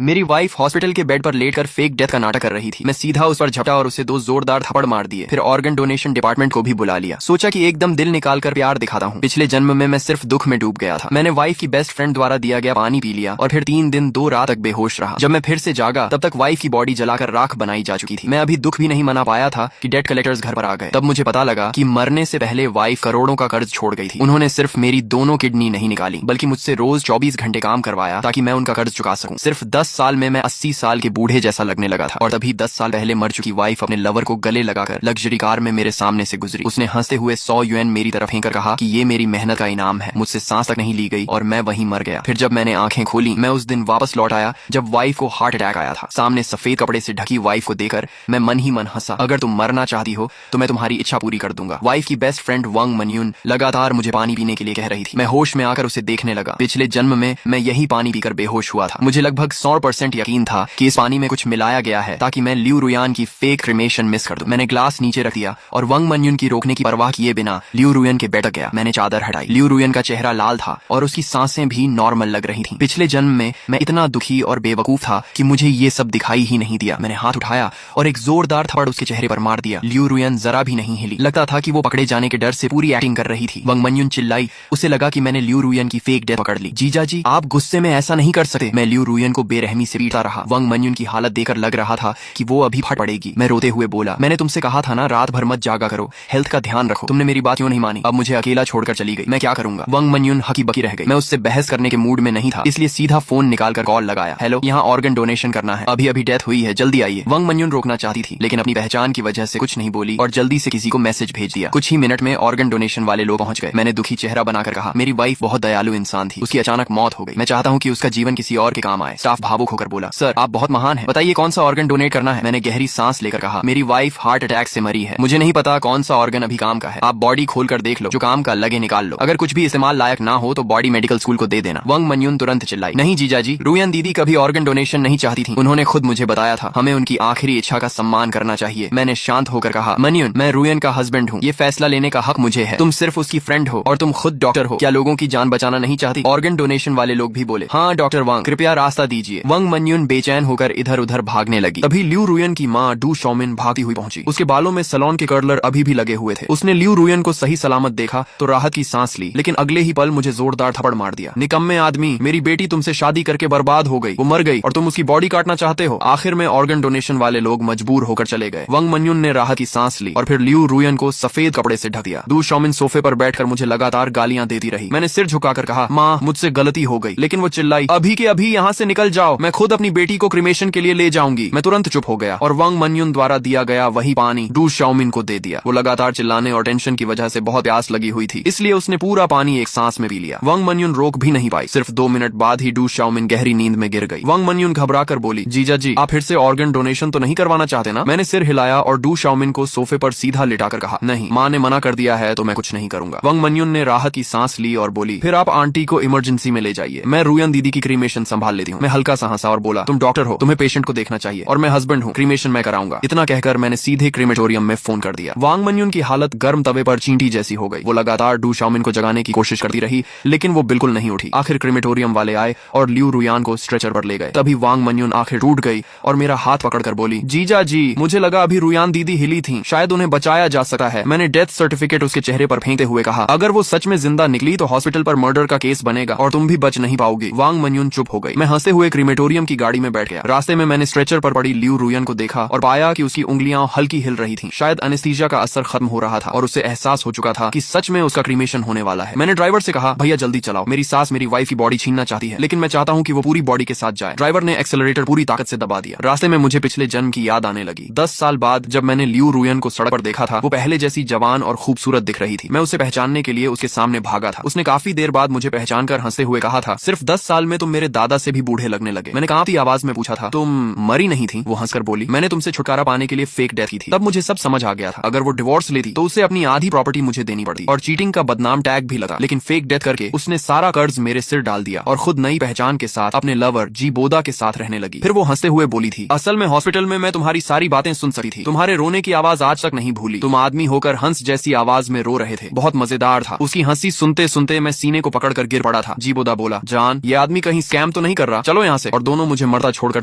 मेरी wife hospital के bed पर लेटकर फेक डेथ का नाटक कर रही थी। मैं सीधा उस पर झपटा और उसे 2 जोरदार थप्पड़ मार दिए। फिर ऑर्गन डोनेशन डिपार्टमेंट को भी बुला लिया। सोचा कि एकदम दिल निकाल कर प्यार दिखाता हूँ। पिछले जन्म में मैं सिर्फ दुख में डूब गया था। मैंने वाइफ की बेस्ट फ्रेंड द्वारा दिया गया पानी पी लिया और फिर 3 दिन 2 रात तक बेहोश रहा। जब मैं फिर से जागा तब तक वाइफ की बॉडी जलाकर राख बनाई जा चुकी थी। मैं अभी दुख भी नहीं मना पाया था कि डेट कलेक्टर्स घर पर आ गए। तब मुझे पता लगा कि मरने से पहले वाइफ करोड़ों का कर्ज छोड़ गई थी। उन्होंने सिर्फ मेरी दोनों किडनी नहीं निकाली बल्कि मुझसे रोज 24 घंटे काम करवाया ताकि मैं उनका कर्ज चुका सकूं। सिर्फ 10 साल में मैं 80 साल के बूढ़े जैसा लगने लगा था। और तभी 10 साल पहले मर चुकी वाइफ अपने लवर को गले लगाकर लग्जरी कार में मेरे सामने से गुजरी। उसने हंसते हुए 100 यूएन मेरी तरफ फेंकर कहा कि ये मेरी मेहनत का इनाम है। मुझसे सांस तक नहीं ली गई और मैं वहीं मर गया। फिर जब मैंने आंखें खोली मैं उस दिन वापस लौट आया जब वाइफ को हार्ट अटैक आया था। सामने सफेद कपड़े से ढकी वाइफ को देखकर मैं मन ही मन हंसा। अगर तुम मरना चाहती हो तो मैं तुम्हारी इच्छा पूरी कर दूंगा। वाइफ की बेस्ट फ्रेंड वंग मनयून लगातार मुझे पानी पीने के लिए कह रही थी। मैं होश में आकर उसे देखने लगा। पिछले जन्म में मैं यही पानी पीकर बेहोश हुआ था। मुझे लगभग 100% यकीन था कि इस पानी में कुछ मिलाया गया है ताकि मैं लियू रुयान की फेक क्रिमेशन मिस कर दूं। मैंने ग्लास नीचे रख दिया और वंग मनयून की रोकने की परवाह किए बिना लियू रुयन के बेड तक गया। मैंने चादर हटाई। लियू रुयन का चेहरा लाल था और उसकी सांसें भी नॉर्मल लग रही थीं। पिछले जन्म में मैं इतना दुखी और बेवकूफ था कि मुझे ये सब दिखाई ही नहीं दिया। मैंने हाथ उठाया और एक जोरदार थप्पड़ उसके चेहरे पर मार दिया। लियू रुयन जरा भी नहीं हिली। लगता था कि वो पकड़े जाने के डर से पूरी एक्टिंग कर रही थी। वंग मनयून चिल्लाई। उसे लगा कि मैंने लियू रुयन की फेक डेथ पकड़ ली। जीजा जी, आप गुस्से में ऐसा नहीं कर सकते। मैं लियू रुयन को बेरहमी से पीटता रहा। वंग मनयून की हालत देखकर लग रहा था कि वो अभी फट पड़ेगी। मैं रोते हुए बोला, मैंने तुमसे कहा था ना रात भर मत जागा करो, हेल्थ का ध्यान रखो। तुमने मेरी बात क्यों नहीं मानी? अब मुझे अकेला छोड़कर चली गई। मैं क्या करूंगा? वंग मनयून हकी बकी रह गई। मैं उससे बहस करने के मूड में नहीं था, इसलिए सीधा फोन निकालकर कॉल लगाया। हेलो, यहाँ ऑर्गन डोनेशन करना है। अभी अभी डेथ हुई है, जल्दी आइए। वंग मनयून रोकना चाहती थी लेकिन अपनी पहचान की वजह से कुछ नहीं बोली और जल्दी से किसी को मैसेज भेज दिया। कुछ ही मिनट में ऑर्गन डोनेशन वाले लोग पहुंच गए। मैंने दुखी चेहरा बनाकर कहा, मेरी वाइफ बहुत दयालु इंसान थी, उसकी अचानक मौत हो गई। मैं चाहता हूँ कि उसका जीवन किसी और के काम आए। स्टाफ भावुक होकर बोला, सर आप बहुत महान हैं, बताइए कौन सा ऑर्गन डोनेट करना है। मैंने गहरी सांस लेकर कहा, मेरी वाइफ हार्ट अटैक से मरी है। मुझे नहीं पता कौन सा ऑर्गन अभी काम का है। आप बॉडी खोल कर देख लो, जो काम का लगे निकाल लो। अगर कुछ भी इस्तेमाल लायक ना हो तो बॉडी मेडिकल स्कूल को दे देना। वंग मनयून तुरंत चिल्लाई, नहीं जीजा जी, रुयन दीदी कभी ऑर्गन डोनेशन नहीं चाहती थी। उन्होंने खुद मुझे बताया था, हमें उनकी आखिरी इच्छा का सम्मान करना चाहिए। मैंने शांत होकर कहा, मनयून, मैं रुयन का हस्बैंड हूँ, ये फैसला लेने का हक मुझे है। तुम सिर्फ उसकी फ्रेंड हो और तुम खुद डॉक्टर हो। क्या लोगों की जान बचाना नहीं चाहती? ऑर्गन डोनेशन वाले लोग भी बोले, हाँ डॉक्टर वांग, कृपया रास्ता दीजिए। वंग मनयून बेचैन होकर इधर उधर भागने लगी। तभी लियू रुयन की माँ डू शॉमिन भागती हुई पहुंची। उसके बालों में सलोन के कर्लर अभी भी लगे हुए थे। उसने लियू रुयन को सही सलामत देखा तो राहत की सांस ली, लेकिन अगले ही पल मुझे जोरदार थप्पड़ मार दिया। निकम्मे आदमी, मेरी बेटी तुमसे शादी करके बर्बाद हो गई, वो मर गई और तुम उसकी बॉडी काटना चाहते हो। आखिर में ऑर्गन डोनेशन वाले लोग मजबूर होकर चले गए। वंग मनयून ने राहत की सांस ली और फिर लियू रुयन को सफेद कपड़े से ढक दिया। डू शॉमिन सोफे पर बैठकर मुझे लगातार गालियां देती रही। मैंने सिर झुकाकर कहा, माँ मुझसे गलती हो गई, लेकिन वो चिल्लाई, अभी के अभी यहाँ से निकल जाओ, मैं खुद अपनी बेटी को क्रिमेशन के लिए ले जाऊंगी। मैं तुरंत चुप हो गया और वंग मनयून द्वारा दिया गया वही पानी डू शॉमिन को दे दिया। वो लगातार चिल्लाने और टेंशन की वजह से बहुत प्यास लगी हुई थी, इसलिए उसने पूरा पानी एक सांस में पी लिया। वंग मनयून रोक भी नहीं पाई। सिर्फ 2 मिनट बाद ही डू शॉमिन गहरी नींद में गिर गई। वंग मनयून घबराकर बोली, जीजा जी, आप फिर से ऑर्गन डोनेशन तो नहीं करवाना चाहते ना? मैंने सिर हिलाया और डू शॉमिन को सोफे पर सीधा लिटाकर कहा, नहीं, माँ ने मना कर दिया है तो मैं कुछ नहीं करूंगा। वंग मनयून ने राहत की सांस ली और बोली, फिर आप आंटी को इमरजेंसी में ले जाइए, मैं रुयन दीदी की क्रीमेशन संभाल लेती हूँ। मैं हल्का सा हंसा और बोला, तुम डॉक्टर हो, तुम्हें पेशेंट को देखना चाहिए और मैं हस्बैंड हूँ, क्रीमेशन मैं कराऊंगा। इतना कहकर मैंने सीधे क्रीमेटोरियम में फोन कर दिया। वांग मनयून की हालत गर्म तवे पर चींटी जैसी हो गई। वो लगातार डू शॉमिन को जगाने की कोशिश करती रही लेकिन वो बिल्कुल नहीं उठी। आखिर क्रीमेटोरियम वाले आए और लियू रुयान को स्ट्रेचर पर ले गए। तभी वांग मनयून आखिर टूट गई और मेरा हाथ पकड़कर बोली, जीजा जी, मुझे लगा अभी रुयान दीदी हिली थी, शायद उन्हें बचाया जा सकता है। मैंने डेथ सर्टिफिकेट उसके चेहरे पर फेंकते हुए कहा, अगर वो सच में जिंदा निकली तो हॉस्पिटल पर मर्डर का केस बनेगा और तुम भी बच नहीं पाओगी। वांग मनयून चुप हो गई। मैं हंसते हुए क्रीमेटोरियम की गाड़ी में बैठ गया। रास्ते में मैंने स्ट्रेचर पर पड़ी लियू रुयन को देखा और पाया कि उसकी उंगलियां हल्की हिल रही थी। शायद एनेस्थीसिया का असर खत्म हो रहा था और उसे एहसास हो चुका था कि सच में उसका क्रीमेशन होने वाला है। मैंने ड्राइवर से कहा, भैया जल्दी चलाओ, मेरी सास मेरी वाइफ की बॉडी छीनना चाहती है, लेकिन मैं चाहता हूँ कि वो पूरी बॉडी के साथ जाए। ड्राइवर ने एक्सेलरेटर पूरी ताकत से दबा दिया। रास्ते में मुझे पिछले जन्म की याद आने लगी। 10 साल बाद जब मैंने लियू रुयन को सड़क पर देखा था, वो पहले जैसी जवान और खूबसूरत दिख रही थी। मैं उसे पहचानने के लिए उसके सामने भागा था। उसने काफी देर बाद मुझे पहचान कर हंसते हुए कहा था, सिर्फ 10 साल में तुम मेरे दादा से भी बूढ़े लगने लगे। मैंने कांपती आवाज में पूछा था, तुम मरी नहीं थी? वो हंसकर बोली, मैंने तुमसे छुटकारा पाने के लिए फेक डेथ की थी। तब मुझे सब समझ आ गया था। अगर वो डिवोर्स लेती तो उसे अपनी आधी प्रॉपर्टी मुझे देनी पड़ती और चीटिंग का बदनाम टैग भी लगा, लेकिन फेक डेथ करके उसने सारा कर्ज मेरे सिर डाल दिया और खुद नई पहचान के साथ अपने लवर जी बोदा के साथ रहने लगी। फिर वो हंसते हुए बोली थी, असल में हॉस्पिटल में मैं तुम्हारी सारी बातें सुन सकती थी, तुम्हारे रोने की आवाज आज तक नहीं भूली। तुम आदमी होकर हंस जैसी आवाज में रो रहे थे, बहुत मजेदार था। उसकी हंसी सुनते सुनते मैं सीने को पकड़ कर गिर पड़ा था। जी बोदा बोला, जान, ये आदमी कहीं स्कैम तो नहीं कर रहा? चलो यहाँ से। से और दोनों मुझे मरता छोड़कर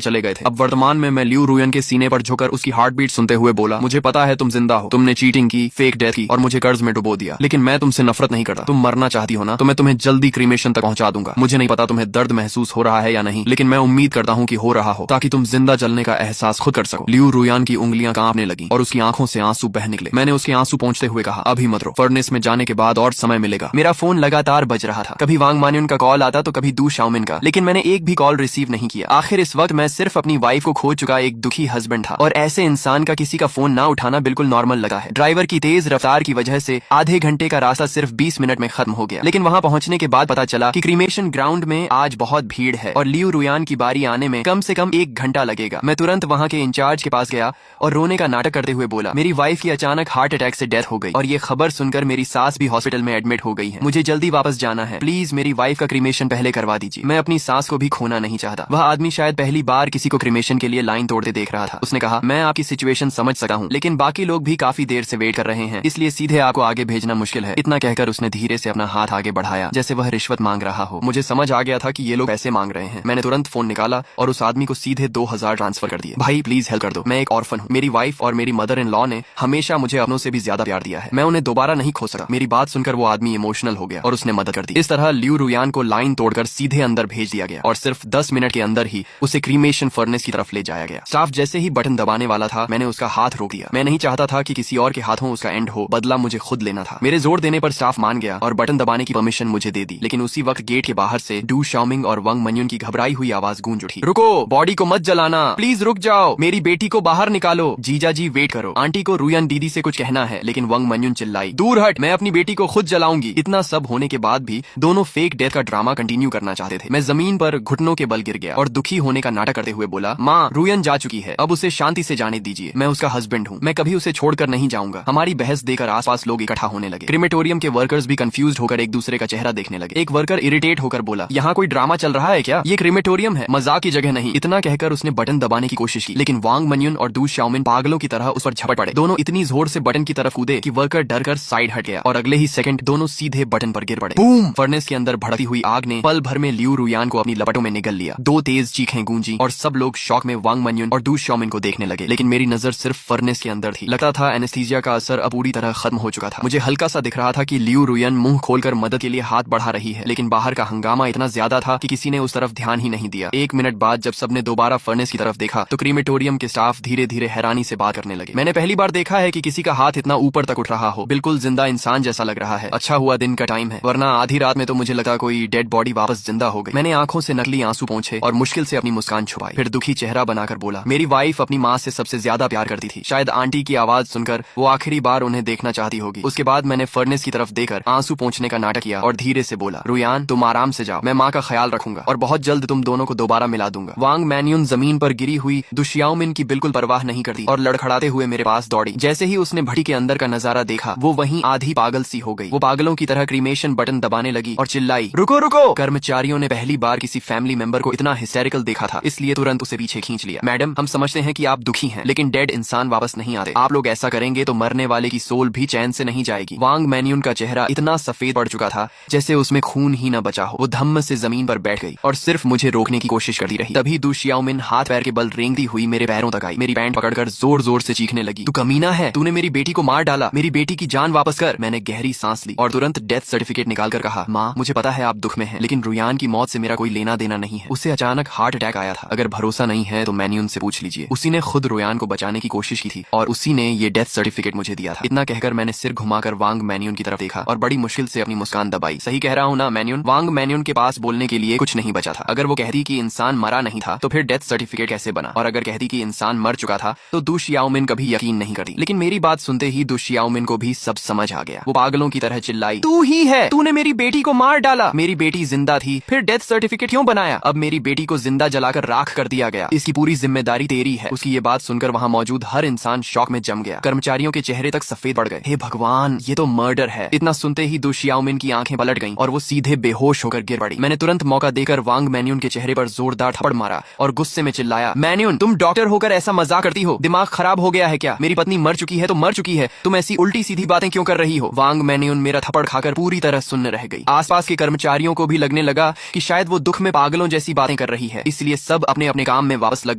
चले गए थे। अब वर्तमान में मैं लियू रुयन के सीने पर झुककर उसकी हार्ट बीट सुनते हुए बोला, मुझे पता है तुम जिंदा हो, तुमने चीटिंग की, फेक डेथ की और मुझे कर्ज में डुबो दिया, लेकिन मैं तुमसे नफरत नहीं करता। तुम मरना चाहती हो ना, तो मैं तुम्हें जल्दी क्रीमेशन तक पहुंचा दूंगा। मुझे नहीं पता तुम्हें दर्द महसूस हो रहा है या नहीं, लेकिन मैं उम्मीद करता हूँ कि हो रहा हो, ताकि तुम जिंदा जलने का एहसास खुद कर सको। लियू रुयान की उंगलियां कांपने लगी और उसकी आंखों से आंसू बह निकले। मैंने उसके आंसू पोंछते हुए कहा, अभी मत रो, फर्नेस में जाने के बाद और समय मिलेगा। मेरा फोन लगातार बज रहा था, कभी वांग मान्युन का कॉल आता तो कभी दू शाओमिन का, लेकिन मैंने एक भी कॉल रिसीव नहीं किया। आखिर इस वक्त मैं सिर्फ अपनी वाइफ को खो चुका एक दुखी हस्बैंड था, और ऐसे इंसान का किसी का फोन ना उठाना बिल्कुल नॉर्मल लगा है। ड्राइवर की तेज रफ्तार की वजह से आधे घंटे का रास्ता सिर्फ 20 मिनट में खत्म हो गया, लेकिन वहां पहुंचने के बाद पता चला कि क्रीमेशन ग्राउंड में आज बहुत भीड़ है और लियू रुयान की बारी आने में कम से कम 1 घंटा लगेगा। मैं तुरंत वहां के इंचार्ज के पास गया और रोने का नाटक करते हुए बोला, मेरी वाइफ की अचानक हार्ट अटैक से डेथ हो गई और ये खबर सुनकर मेरी सास भी हॉस्पिटल में एडमिट हो गई है। मुझे जल्दी वापस जाना है, प्लीज मेरी वाइफ का क्रीमेशन पहले करवा दीजिए। मैं अपनी सास को भी खोना नहीं चाहता। वह आदमी शायद पहली बार किसी को क्रीमेशन के लिए लाइन तोड़ते देख रहा था। उसने कहा, मैं आपकी सिचुएशन समझ सका हूँ, लेकिन बाकी लोग भी काफी देर से वेट कर रहे हैं, इसलिए सीधे आपको आगे भेजना मुश्किल है। इतना कहकर उसने धीरे से अपना हाथ आगे बढ़ाया जैसे वह रिश्वत मांग रहा हो। मुझे समझ आ गया था कि ये लोग पैसे मांग रहे हैं। मैंने तुरंत फोन निकाला और उस आदमी को सीधे 2000 ट्रांसफर कर दिए। भाई प्लीज हेल्प कर दो, मैं एक ऑर्फन हूँ। मेरी वाइफ और मेरी मदर इन लॉ ने हमेशा मुझे अपनों से भी ज्यादा प्यार दिया है। मैं उन्हें दोबारा नहीं खो सका। मेरी बात सुनकर वो आदमी इमोशनल हो गया और उसने मदद कर दी। इस तरह लियू रुयान को लाइन तोड़कर सीधे अंदर भेज दिया गया और सिर्फ 10 मिनट के अंदर ही उसे क्रीमेशन फर्नेस की तरफ ले जाया गया। स्टाफ जैसे ही बटन दबाने वाला था, मैंने उसका हाथ रोक दिया। मैं नहीं चाहता था कि किसी और के हाथों उसका एंड हो, बदला मुझे खुद लेना था। मेरे जोर देने पर स्टाफ मान गया और बटन दबाने की परमिशन मुझे दे दी, लेकिन उसी वक्त गेट के बाहर से डू शाओमिंग और वांग मान्युन की घबराई हुई आवाज गूंज उठी, रुको, बॉडी को मत जलाना, प्लीज रुक जाओ, मेरी बेटी को बाहर निकालो। जीजा जी वेट करो, आंटी को रुयान दीदी से कुछ कहना है। लेकिन वांग मान्युन चिल्लाई, दूर हट, मैं अपनी बेटी को खुद जलाऊंगी। इतना सब होने के बाद भी दोनों फेक डेथ का ड्रामा कंटिन्यू करना चाहते थे। मैं जमीन पर घुटनों के बल गिर गया और दुखी होने का नाटक करते हुए बोला, माँ रुयान जा चुकी है, अब उसे शांति से जाने दीजिए। मैं उसका हस्बैंड हूँ, मैं कभी उसे छोड़कर नहीं जाऊंगा। हमारी बहस देकर आसपास लोग इकट्ठा होने लगे। क्रीमेटोरियम के वर्कर्स भी कंफ्यूज होकर एक दूसरे का चेहरा देखने लगे। एक वर्कर इरिटेट होकर बोला, यहाँ कोई ड्रामा चल रहा है क्या? ये क्रीमेटोरियम है, मजाक की जगह नहीं। इतना कहकर उसने बटन दबाने की कोशिश की, लेकिन वांग मान्युन और डू शाओमिन पागलों की तरह उस पर झपट पड़े। दोनों इतनी जोर से बटन की तरफ कूदे कि वर्कर डर कर साइड हट गया और अगले ही सेकंड दोनों सीधे बटन पर गिर पड़े। बूम! फर्नेस के अंदर भड़कती हुई आग ने पल भर में लियू रुयान को अपनी लपटों में निगल लिया। 2 तेज चीखें गूंजी और सब लोग शॉक में वांग मान्युन और डू शाओमिन को देखने लगे, लेकिन मेरी नजर सिर्फ फर्नेस के अंदर थी। लगता था एनेस्थीसिया का असर अब पूरी तरह खत्म हो चुका था। मुझे हल्का सा दिख रहा था कि लियू रुयान मुंह खोलकर मदद के लिए हाथ बढ़ा रही है, लेकिन बाहर का हंगामा इतना ज्यादा था कि किसी ने उस तरफ ध्यान ही नहीं दिया। 1 मिनट बाद जब सबने दोबारा फर्नेस की तरफ देखा तो क्रीमेटोरियम के स्टाफ धीरे धीरे हैरानी से बात करने लगे। मैंने पहली बार देखा है कि किसी का हाथ इतना ऊपर तक उठ रहा हो, बिल्कुल जिंदा इंसान जैसा लग रहा है। अच्छा हुआ दिन का टाइम है, वरना आधी रात में तो मुझे लगा कोई डेड बॉडी वापस जिंदा हो गई। मैंने आंखों से नकली आंसू पोंछे और मुश्किल से अपनी मुस्कान छुपाई, फिर दुखी चेहरा बनाकर बोला, मेरी वाइफ अपनी माँ से सबसे ज्यादा प्यार करती थी। शायद आंटी की आवाज सुनकर वो आखिरी बार उन्हें देखना चाहती होगी। उसके बाद मैंने फर्नेस की तरफ देखकर आंसू पोंछने का नाटक किया और धीरे से बोला, रुयान तुम आराम से जाओ, मैं माँ का ख्याल रखूंगा और बहुत जल्द तुम दोनों को दोबारा मिला दूंगा। वांग मान्युन जमीन पर गिरी हुई डू शाओमिन की बिल्कुल परवाह नहीं करती और लड़खड़ाते हुए मेरे पास दौड़ी। जैसे ही उसने भट्टी के अंदर का नजारा देखा, वो वहीं आधी पागल सी हो गई। वो पागलों की तरह क्रीमेशन बटन दबाने लगी और चिल्लाई, रुको रुको। कर्मचारियों ने पहली बार किसी फैमिली मेंबर को इतना हिस्टेरिकल देखा था, इसलिए तुरंत उसे पीछे खींच लिया। मैडम, हम समझते हैं कि आप दुखी हैं, लेकिन डेड इंसान वापस नहीं आते। आप लोग ऐसा करेंगे तो मरने वाले की सोल भी चैन से नहीं जाएगी। वांग मान्युन का चेहरा इतना सफेद पड़ चुका था जैसे उसमें खून ही न बचा हो। वो धम्म से जमीन पर बैठ गई और सिर्फ मुझे रोकने की कोशिश करती रही। तभी डू शाओमिन हाथ पैर के बल रेंगती हुई मेरे पैरों तक आई, मेरी पैंट पकड़कर जोर जोर से चीखने लगी, तू कमीना है, तूने मेरी बेटी को मार डाला, मेरी बेटी की जान वापस कर। मैंने गहरी सांस ली और तुरंत डेथ सर्टिफिकेट निकालकर कहा, माँ मुझे पता है आप दुख में हैं, लेकिन रुयान की मौत से मेरा कोई लेना देना नहीं है। उसे अचानक हार्ट अटैक आया था। अगर भरोसा नहीं है तो मान्युन से पूछ लीजिए। उसी ने खुद रुयान को बचाने की कोशिश की थी और उसी ने ये डेथ सर्टिफिकेट मुझे दिया था। इतना कहकर मैंने सिर घुमाकर वांग मान्युन की तरफ देखा और बड़ी मुश्किल से अपनी मुस्कान दबाई। सही कह रहा हूँ ना मान्युन? वांग मान्युन के पास बोलने के लिए कुछ नहीं बचा था। अगर वो कहती कि इंसान मरा नहीं था तो फिर डेथ सर्टिफिकेट कैसे बना, और अगर कहती कि इंसान मर चुका था तो डू शाओमिन कभी यकीन नहीं करती। लेकिन मेरी बात सुनते ही डू शाओमिन को भी सब समझ आ गया। वो पागलों की तरह चिल्लाई, तू ही है, तूने मेरी बेटी को मार डाला, मेरी बेटी जिंदा थी, फिर डेथ सर्टिफिकेट क्यों बनाया? अब मेरी बेटी को जिंदा जलाकर राख कर दिया गया, इसकी पूरी जिम्मेदारी तेरी है। उसकी ये बात सुनकर वहाँ मौजूद हर इंसान शॉक में जम गया। कर्मचारियों के चेहरे तक सफेद पड़ गए। हे भगवान, ये तो मर्डर है। इतना सुनते ही डू शाओमिन की आंखें पलट गईं और वो सीधे बेहोश होकर गिर पड़ी। मैंने तुरंत मौका देकर वांग मान्युन के चेहरे पर जोरदार थप्पड़ मारा और गुस्से में चिल्लाया, मान्युन तुम डॉक्टर होकर ऐसा मजाक करती हो? दिमाग खराब हो गया है क्या? मेरी पत्नी मर चुकी है तो मर चुकी है, तुम ऐसी उल्टी सीधी बातें क्यों कर रही हो? वांग मान्युन मेरा थप्पड़ खाकर पूरी तरह सुन्न रह गई। आसपास के कर्मचारियों को भी लगने लगा कि शायद वो दुख में पागलों जैसी बातें कर रही है, इसलिए सब अपने अपने काम में वापस लग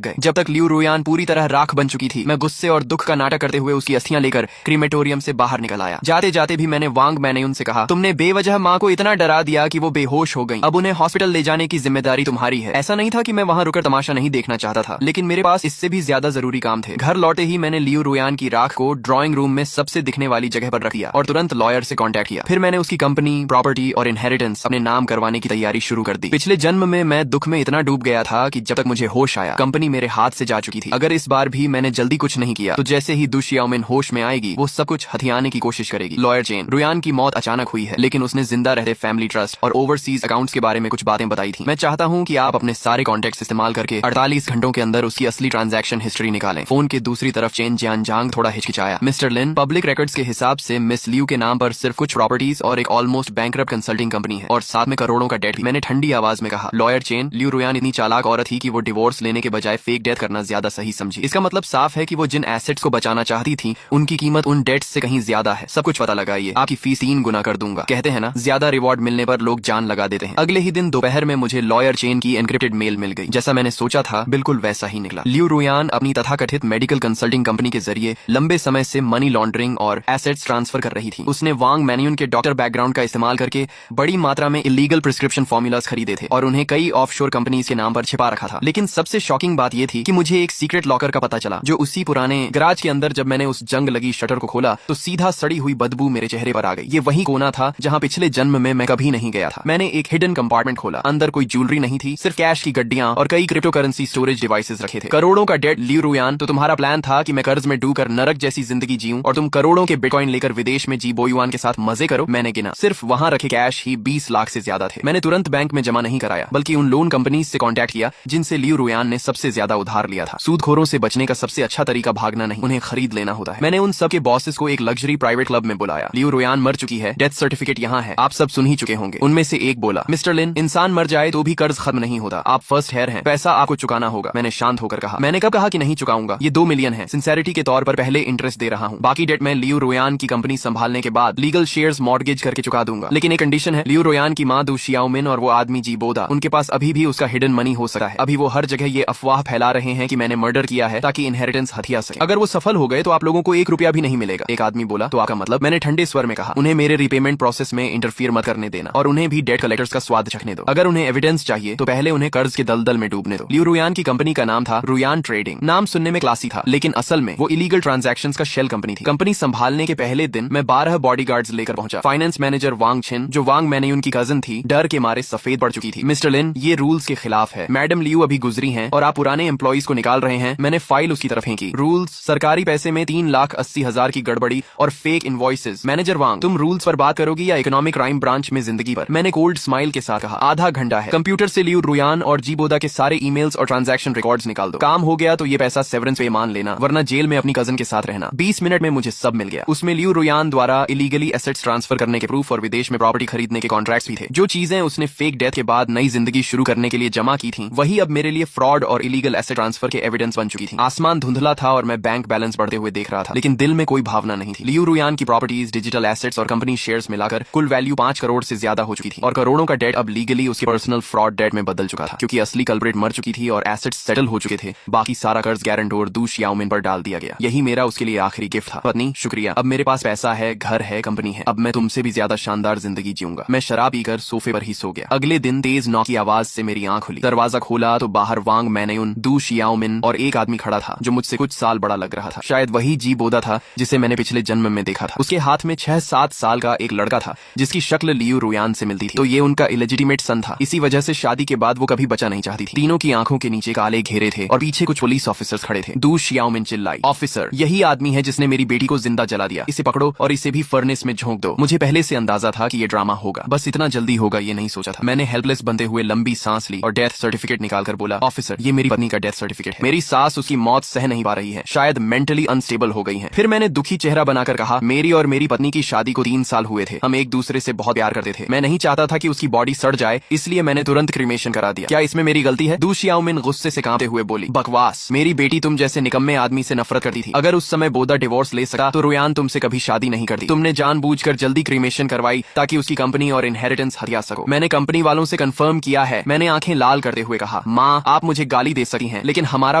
गए। जब तक लियू रुयान पूरी तरह राख बन चुकी थी, मैं गुस्से और दुख का नाटक करते हुए उसकी अस्थियां लेकर क्रीमेटोरियम से बाहर निकल आया। जाते जाते भी मैंने वांग मैनयून से कहा, तुमने बेवजह माँ को इतना डरा दिया कि वो बेहोश हो गई। अब उन्हें हॉस्पिटल ले जाने की जिम्मेदारी तुम्हारी है। ऐसा नहीं था कि मैं वहाँ रुकर तमाशा नहीं देखना चाहता था, लेकिन मेरे पास इससे भी ज्यादा जरूरी काम थे। घर लौटे ही मैंने लियू रुयान की राख को ड्राइंग रूम में सबसे दिखने वाली जगह पर रख दिया और तुरंत लॉयर से कांटेक्ट किया। फिर मैंने उसकी कंपनी, प्रॉपर्टी और इनहेरिटेंस अपने नाम करवाने की तैयारी शुरू कर दी। पिछले जन्म में मैं दुख में इतना डूब गया था कि जब तक मुझे होश आया, कंपनी मेरे हाथ से जा चुकी थी। अगर इस बार भी मैंने जल्दी कुछ नहीं किया तो जैसे ही दु शियाओमिन होश में आएगी, वो सब कुछ हथियाने की कोशिश करेगी। लॉयर चेन, रुयान की मौत अचानक हुई है, लेकिन उसने जिंदा रहते फैमिली ट्रस्ट और ओवरसीज अकाउंट्स के बारे में कुछ बातें बताई थी। मैं चाहता हूँ कि आप अपने सारे कॉन्टेक्ट्स इस्तेमाल करके 48 घंटों के अंदर उसकी असली ट्रांजैक्शन हिस्ट्री निकालें। फोन के दूसरी तरफ चेन जियानजांग थोड़ा हिचकिचाया। मिस्टर लिन, पब्लिक रिकॉर्ड्स के हिसाब से मिस लियू के नाम पर सिर्फ कुछ प्रॉपर्टीज और एक ऑलमोस्ट बैंकरप्ट कंसल्टिंग कंपनी है और साथ में करोड़ों का डेट भी। मैंने ठंडी आवाज में कहा, लॉयर चेन, लियू रुयान इतनी चालाक औरत थी कि वो डिवोर्स लेने के बजाय फेक डेथ करना ज्यादा सही समझी। इसका मतलब साफ है कि वो जिन एसेट्स को बचाना चाहती थी, उनकी कीमत उन डेट्स से कहीं ज्यादा है। सब कुछ पता लगाइए, आपकी फीस 3 गुना कर दूंगा। कहते हैं ना, ज्यादा रिवॉर्ड मिलने पर लोग जान लगा देते हैं। अगले ही दिन दोपहर में मुझे लॉयर चेन की एनक्रिप्टेड मेल मिल गई। जैसा मैंने सोचा था, बिल्कुल वैसा ही निकला। लियू रुयान अपनी तथाकथित मेडिकल कंसल्टिंग कंपनी के जरिए लंबे समय से मनी लॉन्ड्रिंग और एसेट्स ट्रांसफर कर रही थी। उसने वांग मैनयून के डॉक्टर बैकग्राउंड का इस्तेमाल करके बड़ी मात्रा में इलीगल प्रिस्क्रिप्शन फॉर्मूलाज खरीदे थे और उन्हें कई ऑफशोर कंपनीज के नाम पर छिपा रखा था। लेकिन सबसे शॉकिंग बात यह थी कि मुझे एक सीक्रेट लॉकर का पता चला, जो उसी पुराने गराज के अंदर जब मैंने उस जंग लगी शटर को खोला तो सीधा सड़ी हुई बदबू मेरे चेहरे पर आ गई। ये वही कोना था जहाँ पिछले जन्म में मैं कभी नहीं गया था। मैंने एक हिडन कंपार्टमेंट खोला। अंदर कोई ज्वेलरी नहीं थी, सिर्फ कैश की गड्डियां और कई क्रिप्टो करेंसी स्टोरेज डिवाइसेस रखे थे। करोड़ों का डेट। लियू रुयान, तो तुम्हारा प्लान था कि मैं कर्ज में डूबकर नरक जैसी जिंदगी जीऊं और तुम करोड़ों के बिटकॉइन लेकर विदेश में जी बोयुआन के साथ मजे करो। मैंने गिना, सिर्फ वहां रखे कैश ही 20 लाख से ज्यादा थे। मैंने तुरंत बैंक में जमा नहीं कराया, बल्कि उन लोन कंपनीज से कांटेक्ट किया जिनसे लियू रुयान ने सबसे ज्यादा उधार लिया था। सूदखोरों से बचने का सबसे अच्छा तरीका भागना नहीं, उन्हें खरीद लेना होता है। मैंने उन सब के बॉसेस को एक लग्जरी प्राइवेट क्लब में बुलाया। लियू रुयान मर चुकी है, डेथ सर्टिफिकेट यहाँ है, आप सब सुन ही चुके होंगे। उनमें से एक बोला, मिस्टर लिन, इंसान मर जाए तो भी कर्ज खत्म नहीं होता। आप फर्स्ट हेयर हैं, पैसा आपको चुकाना होगा। मैंने शांत होकर कहा, मैंने कब कहा कि नहीं चुकाऊंगा? ये 2 मिलियन है, सिंसेरिटी के तौर पर पहले इंटरेस्ट दे रहा हूँ। बाकी डेट मैं लियू रुयान की कंपनी संभालने के बाद लीगल शेयर्स मॉर्गेज करके चुका दूंगा। लेकिन एक कंडीशन है, लियू रुयान की माँ दु शियाओमिन और वो आदमी जी बोदा, उनके पास अभी भी उसका हिडन मनी हो सकता है। अभी वो हर जगह ये अफवाह फैला रहे हैं कि मैंने मर्डर किया है ताकि इनहेरिटेंस हथिया सके। अगर वो सफल हो गए तो आप लोगों को 1 रुपया भी नहीं मिलेगा। एक आदमी बोला, तो आपका मतलब? मैंने ठंडे स्वर में कहा, उन्हें मेरे रिपेमेंट प्रोसेस में इंटरफियर मत करने देना और उन्हें भी डेट कलेक्टर्स का स्वाद चखने दो। अगर उन्हें एविडेंस चाहिए तो पहले उन्हें कर्ज के दलदल में डूबने दो। लियू रुयान की कंपनी का नाम था रुयान ट्रेडिंग। नाम सुनने में क्लासी था, लेकिन असल में वो इलीगल ट्रांजैक्शंस का शेल कंपनी थी। कंपनी संभालने के पहले दिन मैं 12 बॉडीगार्ड्स लेकर पहुंचा। फाइनेंस मैनेजर वांग छिन, जो वांग मैनयून की कजन थी, डर के मारे सफेद पड़ चुकी थी। मिस्टर लिन, ये रूल्स के खिलाफ है। मैडम लियू अभी गुजरी हैं और आप पुराने एम्प्लॉइज को निकाल रहे हैं। मैंने फाइल उसकी तरफ फेंकी। रूल्स, सरकारी पैसे में 3,80,000 की गड़बड़ी और फेक इनवॉइसेस। मैनेजर वांग, तुम रूल्स पर बात करोगी या इकोनॉमिक क्राइम ब्रांच में जिंदगी पर? मैंने कोल्ड स्माइल के साथ कहा, आधा घंटा है, कंप्यूटर से लियू रुयान और जी बोदा के सारे ईमेल्स और ट्रांजैक्शन रिकॉर्ड्स निकाल दो। काम हो गया तो ये पैसा सेवरेंस पे मान लेना, वरना जेल में अपनी कजन के साथ रहना। 20 मिनट में मुझे सब मिल गया। उसमें लियू रुयान द्वारा इलीगली एसेट्स ट्रांसफर करने के प्रूफ और विदेश में प्रॉपर्टी खरीदने के कॉन्ट्रैक्ट्स भी थे। जो चीजें उसने फेक डेथ के बाद नई जिंदगी शुरू करने के लिए जमा की थी, वही अब मेरे लिए फ्रॉड और इलीगल एसेट ट्रांसफर के एविडेंस बन चुकी थी। आसमान धुंधला था और मैं बैंक बैलेंस बढ़ते हुए देख रहा था, लेकिन दिल में कोई भावना नहीं थी। लियू रुयान की प्रॉपर्टीज, डिजिटल एसेट्स और कंपनी शेयर्स मिलाकर कुल वैल्यू 5 करोड़ से ज्यादा हो चुकी थी और करोड़ों का डेट अब लीगली उसके पर्सनल फ्रॉड डेट में बदल चुका था, क्योंकि असली कल्प्रिट मर चुकी थी और एसेट्स सेटल हो चुके थे। बाकी सारा कर्ज गारंटोर दु शियाओमिन पर डाल दिया गया। यही मेरा उसके लिए आखिरी गिफ्ट था। पत्नी, शुक्रिया, अब मेरे पास पैसा है, घर है, कंपनी है। अब मैं तुमसे भी ज्यादा शानदार जिंदगी जीऊंगा। मैं शराब पीकर सोफे पर ही सो गया। अगले दिन तेज नॉक की आवाज से मेरी आंख खुली। दरवाजा खोला तो बाहर वांग मैनयून, दु शियाओमिन और एक आदमी खड़ा था जो मुझसे कुछ साल बड़ा लग रहा था। शायद वही जी बोदा था जिसे मैंने पिछले जन्म में देखा था। उसके हाथ में 6-7 साल का एक लड़का था जिसकी शक्ल लियू रुयान से मिलती थी। तो ये उनका इलेजिटिमेट सन था। इसी वजह से शादी के बाद वो कभी बचा नहीं चाहती थी। तीनों की आंखों के नीचे काले घेरे थे और पीछे कुछ पुलिस ऑफिसर्स खड़े थे। दु शियाओमिन चिल्लाई, ऑफिसर, यही आदमी है जिसने मेरी बेटी को जिंदा जला दिया। इसे पकड़ो और इसे भी फर्नेस में झोंक दो। मुझे पहले से अंदाजा था कि ये ड्रामा होगा, बस इतना जल्दी होगा ये नहीं सोचा था। मैंने हेल्पलेस बनते हुए लंबी सांस ली और डेथ सर्टिफिकेट निकालकर बोला, ऑफिसर, ये मेरी पत्नी का डेथ सर्टिफिकेट है। मेरी सास उसकी मौत सह नहीं पा रही है, शायद मेंटली अनस्टेबल हो गई है। फिर मैंने दुखी चेहरा बनाकर कहा, मेरी और मेरी पत्नी की शादी को 3 साल हुए थे। हम एक दूसरे से बहुत प्यार करते थे। मैं नहीं चाहता था कि उसकी बॉडी सड़ जाए, इसलिए मैंने तुरंत क्रीमेशन करा दिया। क्या इसमें मेरी गलती है? दु शियाओमिन गुस्से से कांपते हुए बोली, बकवास, मेरी बेटी तुम जैसे निकम्मे आदमी से नफरत करती थी। अगर उस समय बोदा डिवोर्स ले सका तो रुयान तुमसे कभी शादी नहीं करती। तुमने जानबूझकर जल्दी क्रीमेशन करवाई ताकि उसकी कंपनी और इनहेरिटेंस हथिया सको। मैंने कंपनी वालों से कंफर्म किया है। मैंने आंखें आंखें लाल करते हुए कहा, माँ आप मुझे गाली दे सकती हैं, लेकिन हमारा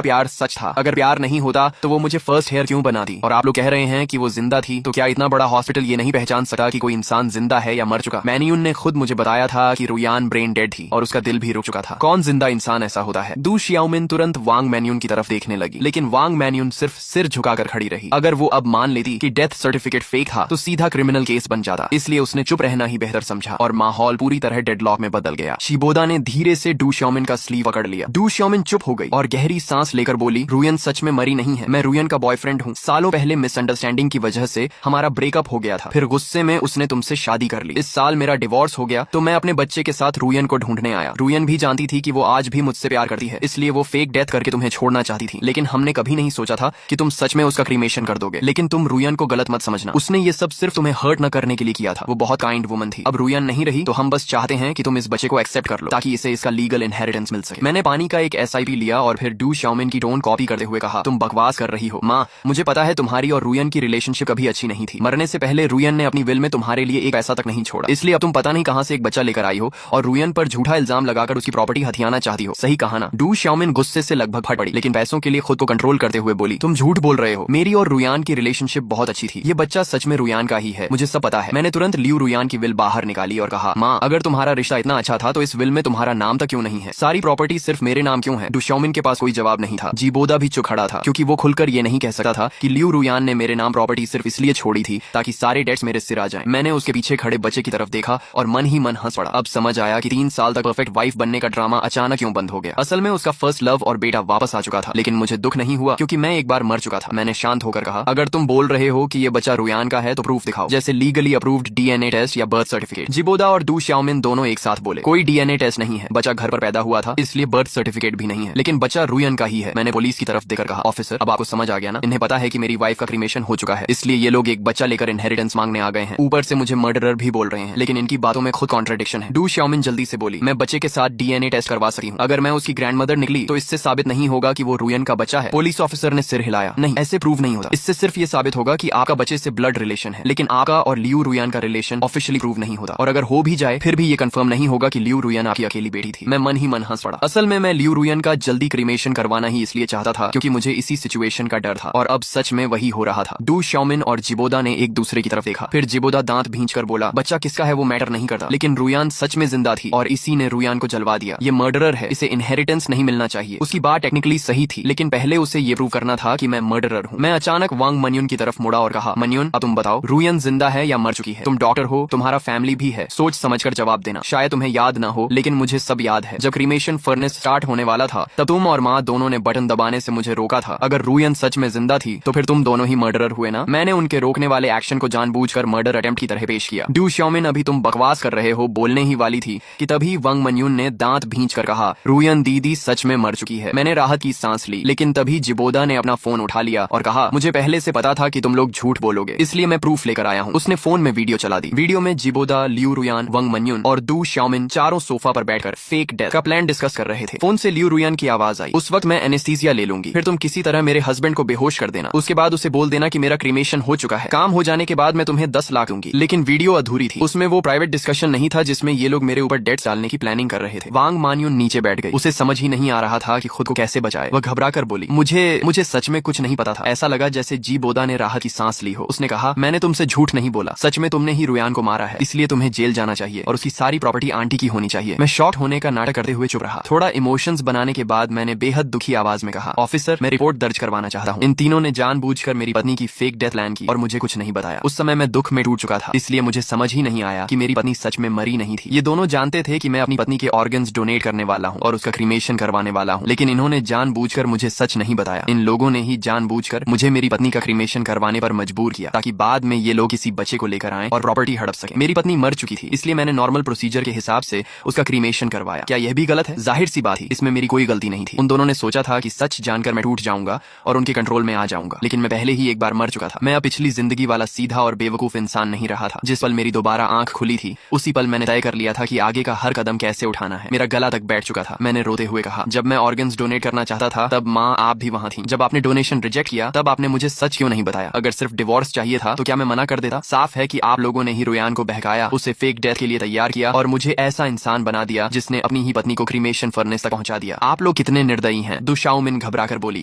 प्यार सच था। अगर प्यार नहीं होता तो वो मुझे फर्स्ट हेयर क्यों बनाती? और आप लोग कह रहे हैं कि वो जिंदा थी, तो क्या इतना बड़ा हॉस्पिटल ये नहीं पहचान सका कि कोई इंसान जिंदा है या मर चुका? मैन्यून ने खुद मुझे बताया था कि रुयान ब्रेन डेड थी और उसका दिल भी रुक चुका था। कौन जिंदा इंसान ऐसा होता है? दू शियाओमिन तुरंत वांग मैन्यून की तरफ देखने लगी, लेकिन वांग मैन्यून सिर्फ सिर झुकाकर खड़ी रही। अगर वो अब मान लेती कि डेथ सर्टिफिकेट फेक था तो सीधा क्रिमिनल केस बन जाता, इसलिए उसने चुप रहना ही बेहतर समझा और माहौल पूरी तरह डेडलॉक में बदल गया। शिबोदा ने धीरे से डू शियाओमिन का स्लीव पकड़ लिया। डू शियाओमिन चुप हो गई और गहरी सांस लेकर बोली, रुयन सच में मरी नहीं है, मैं रुयन का बॉयफ्रेंड हूँ। सालों पहले मिसअंडरस्टैंडिंग की वजह से हमारा ब्रेकअप हो गया था, फिर गुस्से में उसने तुमसे शादी कर ली। इस साल मेरा डिवोर्स हो गया तो मैं अपने बच्चे के साथ रुयन को ढूंढने आया। रुयन भी जानती थी कि वो आज भी मुझसे प्यार करती है, इसलिए वो फेक डेथ करके तुम्हें छोड़ना चाहती थी, लेकिन हमने कभी नहीं सोचा था कि तुम सच में उसका क्रीमेशन कर दोगे। लेकिन तुम रुयन को गलत मत समझना, उसने ये सब सिर्फ तुम्हें हर्ट न करने के लिए किया था। वो बहुत काइंड वुमन थी। अब रुयन नहीं रही तो हम बस चाहते हैं कि तुम इस बच्चे को एक्सेप्ट कर लो ताकि इसे इसका लीगल इनहेरिटेंस मिल सके। मैंने पानी का एक SIP लिया और फिर डू शियाओमिन की टोन कॉपी करते हुए कहा, तुम बकवास कर रही हो माँ। मुझे पता है तुम्हारी और रुयन की रिलेशनशिप कभी अच्छी नहीं थी। मरने से पहले रुयन ने अपनी विल में तुम्हारे लिए एक पैसा तक नहीं छोड़ा, इसलिए अब तुम पता नहीं कहां से एक बच्चा लेकर आई हो और रुयन पर झूठा इल्जाम लगाकर उसकी प्रॉपर्टी हथियाना चाहती हो। सही कहा ना? डू शियाओमिन गुस्से से लगभग फट पड़ी, लेकिन पैसों के लिए खुद को कंट्रोल करते हुए बोली, तुम झूठ बोल रहे हो। मेरी और रुयान की रिलेशनशिप बहुत अच्छी थी। ये बच्चा सच में रुयान का ही है, मुझे सब पता है। मैंने तुरंत लियू रुयान की विल बाहर निकाली और कहा, माँ अगर तुम्हारा रिश्ता इतना अच्छा था तो इस विल में तुम्हारा नाम तक क्यों नहीं है? सारी प्रॉपर्टी सिर्फ मेरे नाम क्यों है? डू शियाओमिन के पास कोई जवाब नहीं था। जीबोदा भी चुप खड़ा था क्योंकि वो खुलकर ये नहीं कह सकता था कि लियू रुयान ने मेरे नाम प्रॉपर्टी सिर्फ इसलिए छोड़ी थी ताकि सारे डेट्स मेरे सिर आ जाएं। मैंने उसके पीछे खड़े बच्चे की तरफ देखा और मन ही मन हंस पड़ा। अब समझ आया कि 3 साल तक परफेक्ट वाइफ बनने का ड्रामा अचानक क्यों बंद हो गया। असल में उसका फर्स्ट लव और बेटा वापस आ चुका था, लेकिन मुझे दुख नहीं हुआ क्योंकि मैं एक बार मर चुका था। मैंने शांत होकर कहा, अगर तुम बोल रहे हो कि ये बच्चा रुयान का है तो प्रूफ दिखाओ, जैसे लीगली अप्रूव्ड DNA टेस्ट या बर्थ सर्टिफिकेट। जिबोदा और डू शियाओमिन दोनों एक साथ बोले, कोई DNA टेस्ट नहीं है, बच्चा घर पर पैदा हुआ था इसलिए बर्थ सर्टिफिकेट भी नहीं है, लेकिन बच्चा रुयन का ही है। मैंने पुलिस की तरफ देकर कहा, ऑफिसर अब आपको समझ आ गया ना? इन्हें पता है कि मेरी वाइफ का क्रीमेशन हो चुका है, इसलिए ये लोग एक बच्चा लेकर इनहेरिटेंस मांगने आ गए हैं। ऊपर से मुझे मर्डरर भी बोल रहे हैं, लेकिन इनकी बातों में खुद कॉन्ट्रडिक्शन है। डू शियाओमिन जल्दी से बोली, मैं बच्चे के साथ DNA टेस्ट करवा सकती हूँ। अगर मैं उसकी ग्रैंडमदर निकली तो इससे साबित नहीं होगा कि वो रुयन का बच्चा है। पुलिस ऑफिसर ने सिर हिलाया, नहीं ऐसे प्रूव नहीं होता, इससे सिर्फ ये साबित होगा कि आपका बच्चे से ब्लड रिलेशन है, लेकिन आपका और लियू रुयन का रिलेशन ऑफिशियली प्रूव नहीं होता। और अगर हो भी जाए फिर भी ये कंफर्म नहीं होगा कि लियू रुयन आपकी अकेली बेटी थी। मैं मन ही मन हंस पड़ा। असल में मैं लियू रुयन का जल्दी क्रीमेशन करवाना ही इसलिए चाहता था क्योंकि मुझे इसी सिचुएशन का डर था, और अब सच में वही हो रहा था। डू शियाओमिन और जिबोदा ने एक दूसरे की तरफ देखा, फिर जिबोदा दांत भींचकर बोला, बच्चा किसका है वो मैटर नहीं करता, लेकिन रुयान सच में जिंदा थी और इसी ने रुयान को जलवा दिया। ये मर्डरर है, इसे इनहेरिटेंस नहीं मिलना चाहिए। उसकी बात टेक्निकली सही थी, लेकिन पहले उसे ये प्रूव करना था कि मैं मर्डरर हूँ। मैं अचानक वांग मन्युन की तरफ मुड़ा और कहा, मन्युन अब तुम बताओ, रुयन जिंदा है या मर चुकी है? तुम डॉक्टर हो, तुम्हारा फैमिली भी है, सोच समझकर जवाब देना। शायद तुम्हें याद ना हो, लेकिन मुझे सब याद है। जब क्रीमेशन फर्नेस स्टार्ट होने वाला था तब तुम और माँ दोनों ने बटन दबाने से मुझे रोका था। अगर रुयन सच में जिंदा थी तो फिर तुम दोनों ही मर्डरर हुए ना? मैंने उनके रोकने वाले एक्शन को जानबूझकर मर्डर अटेम्प्ट की तरह पेश किया। डू शियाओमिन अभी तुम बकवास कर रहे हो बोलने ही वाली थी कि तभी वांग मन्युन ने दांत भींचकर कहा, रुयन दीदी सच में मर चुकी है। मैंने राहत की सांस ली, लेकिन तभी जिबोदा ने अपना फोन उठा लिया और कहा, मुझे पहले से पता था कि तुम लोग झूठ बोलोगे, इसलिए मैं प्रूफ लेकर आया हूँ। उसने फोन में वीडियो चला दी। वीडियो में जिबोदा, लियू रुयान, वांग मन्युन और डू शियाओमिन चारों सोफा पर बैठकर फेक डेथ का प्लान डिस्कस कर रहे थे। फोन से लियू रुयान की आवाज आई, उस वक्त मैं एनेस्थीसिया ले लूंगी, फिर तुम किसी तरह मेरे हस्बैंड को बेहोश कर देना, उसके बाद उसे बोल देना कि मेरा क्रीमेशन हो चुका है, काम हो जाने के बाद मैं तुम्हें 10 लाख दूंगी। लेकिन वीडियो अधूरी थी, उसमें वो प्राइवेट डिस्कशन नहीं था जिसमें ये लोग मेरे ऊपर डेट्स डालने की प्लानिंग कर रहे थे। वांग मन्युन नीचे बैठ गई, उसे समझ ही नहीं आ रहा था कि खुद को कैसे बचाए। वह घबरा कर बोली, मुझे सच में कुछ नहीं पता था। ऐसा लगा जैसे जिबोदा ने राहत की सांस ली हो। उसने कहा, मैंने तुमसे झूठ नहीं बोला, सच में तुमने ही रुयान को मारा है, इसलिए तुम्हें जेल जाना चाहिए और उसकी सारी प्रॉपर्टी आंटी की होनी चाहिए। मैं शॉक होने का नाटक करते हुए चुप रहा। थोड़ा इमोशंस बनाने के बाद मैंने बेहद दुखी आवाज में कहा, ऑफिसर मैं रिपोर्ट दर्ज करवाना चाहता हूँ। इन तीनों ने जानबूझकर मेरी पत्नी की फेक डेथ प्लान की और मुझे कुछ नहीं बताया। उस समय मैं दुख में टूट चुका था, इसलिए मुझे समझ ही नहीं आया कि मेरी पत्नी सच में मरी नहीं थी। ये दोनों जानते थे कि मैं अपनी पत्नी के ऑर्गन्स डोनेट करने वाला हूँ और उसका क्रीमेशन करवाने वाला हूँ, लेकिन इन्होंने जानबूझकर मुझे सच नहीं बताया। इन लोगों ने ही जानबूझकर मुझे मेरी पत्नी का क्रीमेशन करवाने पर मजबूर किया ताकि बाद में ये लोग किसी बच्चे को लेकर आएं और प्रॉपर्टी हड़प सके। मेरी पत्नी मर चुकी थी, इसलिए मैंने नॉर्मल प्रोसीजर के हिसाब से उसका क्रीमेशन करवाया। क्या यह भी गलत है? जाहिर सी बात थी, इसमें मेरी कोई गलती नहीं थी। उन दोनों ने सोचा था कि सच जानकर मैं टूट जाऊंगा और उनके कंट्रोल में आ जाऊंगा, लेकिन मैं पहले ही एक बार मर चुका था। मैं अब पिछली जिंदगी वाला सीधा और बेवकूफ इंसान नहीं रहा था। जिस पल मेरी दोबारा आंख खुली थी उसी पल मैंने तय कर लिया था कि आगे का हर कदम कैसे उठाना है। मेरा गला तक बैठ चुका था। मैंने रोते हुए कहा, जब मैं ऑर्गन्स डोनेट करना चाहता था तब माँ आप भी वहाँ थी। जब आपने डोनेशन रिजेक्ट किया तब आपने मुझे सच क्यों नहीं बताया? अगर सिर्फ डिवोर्स चाहिए था तो क्या मैं मना कर देता? साफ है कि आप लोगों ने ही रुयान को बहकाया, उसे फेक डेथ के लिए तैयार किया और मुझे ऐसा इंसान बना दिया जिसने अपनी ही पत्नी को क्रीमेशन फर्नेस तक पहुंचा दिया। आप लोग कितने निर्दयी हैं, दुशाओमिन घबरा कर बोली,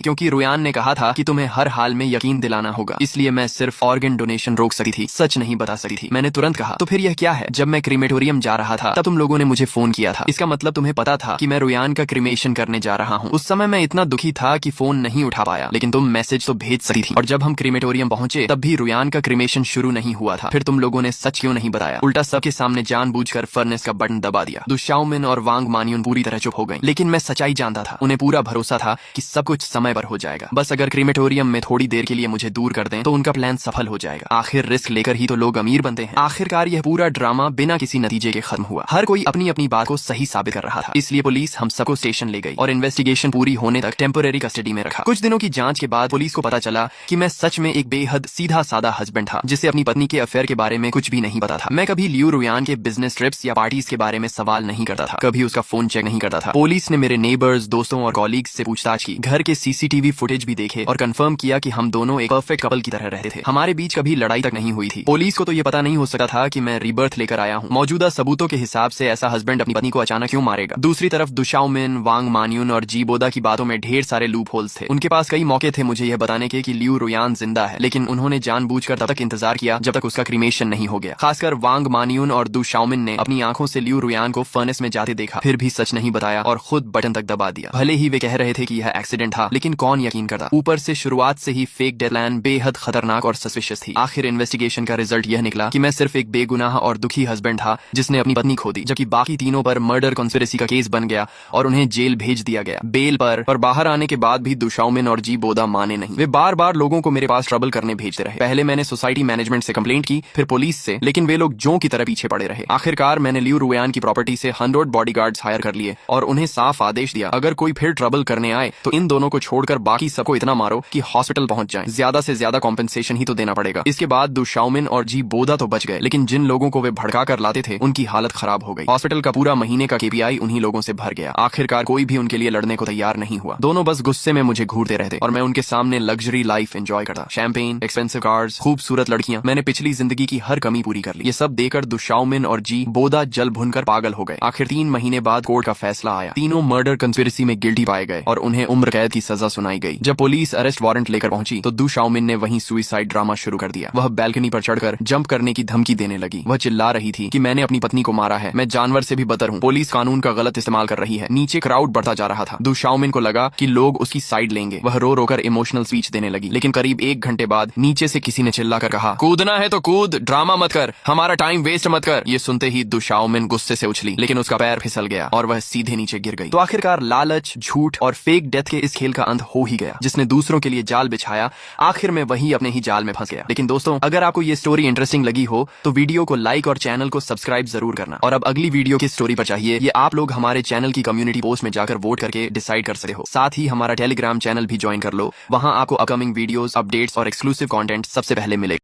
क्योंकि रुयान ने कहा था कि तुम्हें हर हाल में यकीन दिलाना होगा, इसलिए मैं सिर्फ ऑर्गन डोनेशन रोक सकी थी, सच नहीं बता सकी थी। मैंने तुरंत कहा, तो फिर यह क्या है? जब मैं क्रीमेटोरियम जा रहा था तब तुम लोगों ने मुझे फोन किया था, इसका मतलब तुम्हें पता था कि मैं रुयान का क्रीमेशन करने जा रहा हूँ। उस समय मैं इतना दुखी था कि फोन नहीं उठा पाया, लेकिन तुम मैसेज तो भेज सकती थी। और जब हम क्रीमेटोरियम पहुंचे तब भी रुयान का क्रीमेशन शुरू नहीं हुआ था। फिर तुम लोगों ने सच क्यों नहीं बताया? उल्टा सबके सामने जानबूझकर फर्नेस का बटन दबा दिया। दुशाओमिन और वांग मानियुन पूरी तरह चुप हो गए, लेकिन मैं सच्चाई जानता था। उन्हें पूरा भरोसा था कि सब कुछ समय पर हो जाएगा। बस अगर क्रीमेटोरियम में थोड़ी देर के लिए मुझे दूर कर दें तो उनका प्लान सफल हो जाएगा। आखिर रिस्क लेकर ही तो लोग अमीर बनते हैं। आखिरकार यह पूरा ड्रामा बिना किसी नतीजे के खत्म हुआ। हर कोई अपनी अपनी बात को सही साबित कर रहा था, इसलिए पुलिस हम सबको स्टेशन ले गई और इन्वेस्टिगेशन पूरी होने तक टेम्पोरेरी कस्टडी में रखा। कुछ दिनों की जांच के बाद पुलिस को पता चला कि मैं सच में एक बेहद सीधा साधा हस्बैंड था, जिसे अपनी पत्नी के अफेयर के बारे में कुछ भी नहीं पता था। मैं कभी लियू रुयान के बिजनेस ट्रिप्स या पार्टीज के बारे में सवाल नहीं करता था, कभी उसका फोन चेक नहीं करता था। पुलिस ने मेरे नेबर्स, दोस्तों और कॉलीग्स से पूछताछ की, घर के सीसीटीवी फुटेज भी देखे और कंफर्म किया कि हम दोनों एक परफेक्ट कपल की तरह रहते थे। हमारे बीच कभी लड़ाई तक नहीं हुई थी। पुलिस को तो ये पता नहीं हो सकता था कि मैं रीबर्थ लेकर आया हूँ। मौजूदा सबूतों के हिसाब से ऐसा हस्बैंड अपनी पत्नी को अचानक क्यों मारेगा? दूसरी तरफ दुशाओमिन, वांग मानियुन और जी बोदा की बातों में ढेर सारे लूप होल्स थे। उनके पास कई मौके थे मुझे यह बताने के कि लियू रुयान जिंदा है, लेकिन उन्होंने जानबूझकर तब तक इंतजार किया जब तक उसका क्रीमेशन नहीं हो गया। खासकर वांग मानियुन और दुशाओमिन ने अपनी आंखों से लियू रुयान को फर्नेस में जाते देखा, फिर भी सच नहीं बताया और खुद बटन तक दबा दिया। भले ही वे कह रहे थे कि यह एक्सीडेंट था, लेकिन कौन यकीन करता? ऊपर से शुरुआत से ही फेक डेथ प्लान बेहद खतरनाक और सस्पिशियस थी। आखिर इन्वेस्टिगेशन का रिजल्ट यह निकला कि मैं सिर्फ एक बेगुनाह और दुखी हस्बैंड था जिसने अपनी पत्नी खो दी, जबकि बाकी तीनों पर मर्डर कॉन्स्पिरेसी का केस बन गया और उन्हें जेल भेज दिया गया बेल पर बाहर आने के बाद भी दुशाओमिन और जी बोदा माने नहीं। वे बार बार लोगों को मेरे पास ट्रबल करने भेजते रहे। पहले मैंने सोसाइटी मैनेजमेंट से कंप्लेंट की, फिर पुलिस से, लेकिन वे लोग जों की तरह पीछे पड़े रहे। आखिरकार मैंने लियू रुयान की प्रॉपर्टी से 100 बॉडीगार्ड्स हायर कर लिए और उन्हें साफ आदेश दिया, अगर कोई फिर ट्रबल करने आए तो इन दोनों को छोड़कर बाकी सबको इतना मारो कि हॉस्पिटल पहुंच जाएं। ज्यादा से ज्यादा कॉम्पेंसेशन ही तो देना पड़ेगा। इसके बाद दुशाओमिन और जी बोदा तो बच गए, लेकिन जिन लोगों को वे भड़का कर लाते थे उनकी हालत खराब हो गई। हॉस्पिटल का पूरा महीने का केपीआई उन्हीं लोगों से भर गया। आखिरकार कोई भी उनके लिए लड़ने को तैयार नहीं हुआ। दोनों बस गुस्से में मुझे घूरते रहते और मैं उनके सामने लग्जरी लाइफ एंजॉय करता। शैंपेन, एक्सपेंसिव कार्स, खूबसूरत लड़कियां। मैंने पिछली जिंदगी की हर कमी पूरी कर ली। ये सब देकर दुशाओमिन और जी बोदा जल भुनकर पागल हो गए। आखिर 3 महीने बाद कोर्ट का फैसला आया। तीनों मर्डर कंस्पिरेसी में गिल्टी पाए गए और उन्हें उम्र कैद की सजा सुनाई गई। जब पुलिस अरेस्ट वारंट लेकर पहुंची तो दुशाओमिन ने वहीं सुसाइड ड्रामा शुरू कर दिया। वह बैल्कनी पर चढ़कर जंप करने की धमकी देने लगी। वह चिल्ला रही थी कि मैंने अपनी पत्नी को मारा है, मैं जानवर से भी बदतर हूँ, पुलिस कानून का गलत इस्तेमाल कर रही है। नीचे क्राउड बढ़ता जा रहा था। दुशाओमिन को लगा कि लोग उसकी साइड लेंगे। वह रो रोकर इमोशनल स्पीच देने लगी, लेकिन करीब 1 घंटे बाद नीचे से किसी ने चिल्लाकर कहा, कूदना है तो कूद, ड्रामा मत कर, हमारा टाइम वेस्ट मत कर। ये सुनते ही दुशाओमिन गुस्से से उछली, लेकिन उसका पैर फिसल गया और वह सीधे नीचे गिर गई। तो आखिरकार लालच, झूठ और फेक डेथ के इस खेल का अंत हो ही गया। जिसने दूसरों के लिए जाल बिछाया, आखिर में वही अपने ही जाल में फंस गया। लेकिन दोस्तों, अगर आपको ये स्टोरी इंटरेस्टिंग लगी हो तो वीडियो को लाइक और चैनल को सब्सक्राइब जरूर करना। और अब अगली वीडियो किस स्टोरी पर चाहिए ये आप लोग हमारे चैनल की कम्युनिटी पोस्ट में जाकर वोट करके डिसाइड कर सकते हो। साथ ही हमारा टेलीग्राम चैनल भी ज्वाइन कर लो, वहां आपको अपकमिंग वीडियोस, अपडेट्स और एक्सक्लूसिव कंटेंट सबसे पहले मिलेगा।